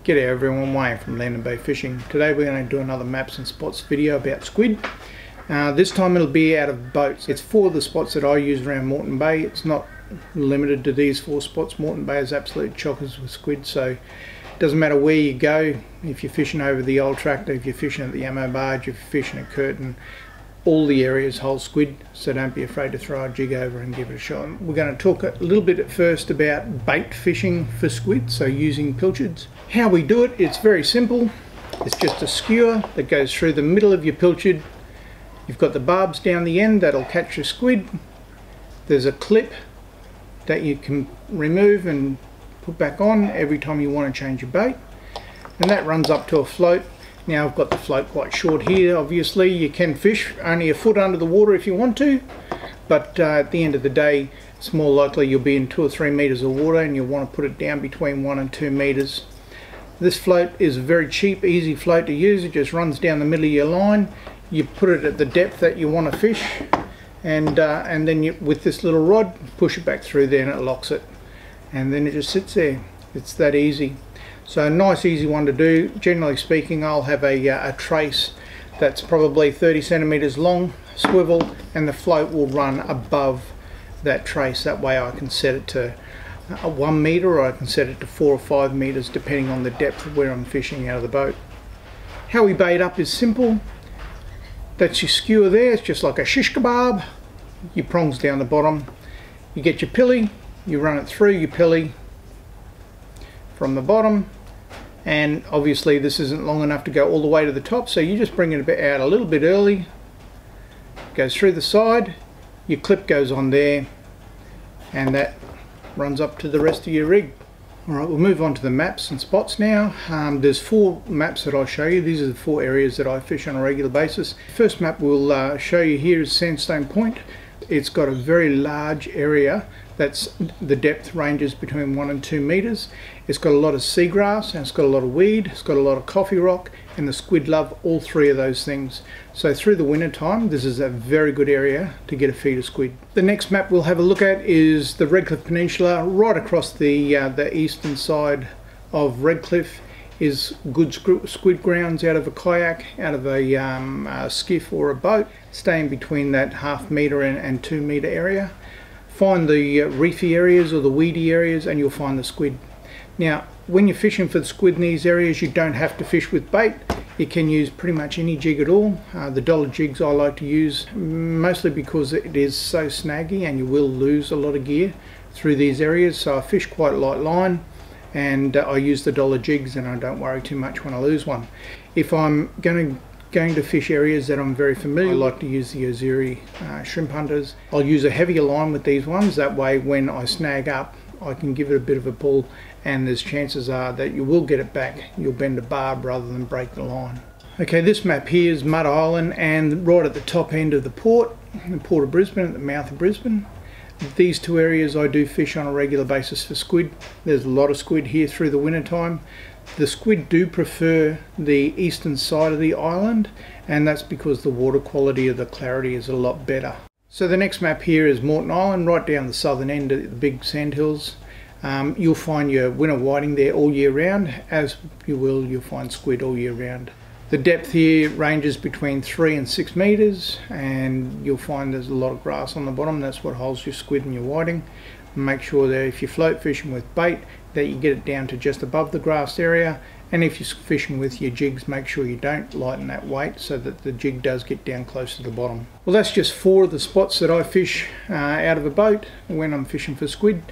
G'day everyone, Wayne from Moreton Bay Fishing. Today we're going to do another maps and spots video about squid. This time it'll be out of boats. It's 4 of the spots that I use around Moreton Bay. It's not limited to these 4 spots. Moreton Bay is absolute chockers with squid, so it doesn't matter where you go. If you're fishing over the old tractor, if you're fishing at the ammo barge, if you're fishing at Curtin, all the areas hold squid, so don't be afraid to throw a jig over and give it a shot. We're going to talk a little bit at first about bait fishing for squid, so using pilchards. How we do it, it's very simple. It's just a skewer that goes through the middle of your pilchard. You've got the barbs down the end that'll catch your squid. There's a clip that you can remove and put back on every time you want to change your bait, and that runs up to a float. Now I've got the float quite short here. Obviously you can fish only a foot under the water if you want to, but at the end of the day it's more likely you'll be in 2 or 3 meters of water and you'll want to put it down between 1 and 2 meters. This float is a very cheap, easy float to use. It just runs down the middle of your line. You put it at the depth that you want to fish, and then you, with this little rod, push it back through there and it locks it, and then it just sits there. It's that easy. So a nice easy one to do. Generally speaking, I'll have a trace that's probably 30 centimeters long, swivel, and the float will run above that trace. That way I can set it to 1 meter, or I can set it to 4 or 5 meters depending on the depth of where I'm fishing out of the boat. How we bait up is simple. That's your skewer there. It's just like a shish kebab. Your prongs down the bottom. You get your pilly, you run it through your pilly from the bottom, and obviously this isn't long enough to go all the way to the top, so you just bring it out a little bit early. It goes through the side, your clip goes on there, and that runs up to the rest of your rig. Alright, we'll move on to the maps and spots now. There's 4 maps that I'll show you. These are the 4 areas that I fish on a regular basis. First map we'll show you here is Sandstone Point. It's got a very large area. That's the depth ranges between 1 and 2 meters. It's got a lot of seagrass, and it's got a lot of weed, it's got a lot of coffee rock, and the squid love all 3 of those things. So through the winter time this is a very good area to get a feed of squid. The next map we'll have a look at is the Redcliffe Peninsula. Right across the eastern side of Redcliffe is good squid grounds out of a kayak, out of a skiff or a boat. Stay in between that 1/2 meter and 2 meter area. Find the reefy areas or the weedy areas and you'll find the squid. Now when you're fishing for the squid in these areas, you don't have to fish with bait. You can use pretty much any jig at all. The dollar jigs I like to use, mostly because it is so snaggy and you will lose a lot of gear through these areas. So I fish quite a light line, and I use the dollar jigs, and I don't worry too much when I lose one. If I'm going to fish areas that I'm very familiar, I like to use the Estuary shrimp hunters. I'll use a heavier line with these ones. That way when I snag up, I can give it a bit of a pull, and there's chances are that you will get it back. You'll bend a barb rather than break the line. Okay, this map here is Mud Island, and right at the top end of the port of Brisbane, at the mouth of Brisbane. These 2 areas I do fish on a regular basis for squid. There's a lot of squid here through the winter time. The squid do prefer the eastern side of the island, and that's because the water quality of the clarity is a lot better. So the next map here is Moreton Island, right down the southern end of the big sandhills. You'll find your winter whiting there all year round, as you'll find squid all year round. The depth here ranges between 3 and 6 meters, and you'll find there's a lot of grass on the bottom. That's what holds your squid and your whiting. Make sure that if you're float fishing with bait, that you get it down to just above the grass area, and if you're fishing with your jigs, make sure you don't lighten that weight so that the jig does get down close to the bottom. Well, that's just 4 of the spots that I fish out of a boat when I'm fishing for squid.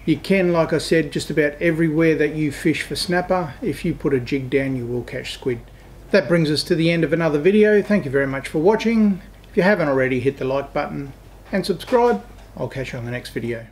You can, like I said, just about everywhere that you fish for snapper, if you put a jig down you will catch squid. That brings us to the end of another video. Thank you very much for watching. If you haven't already, hit the like button and subscribe. I'll catch you on the next video.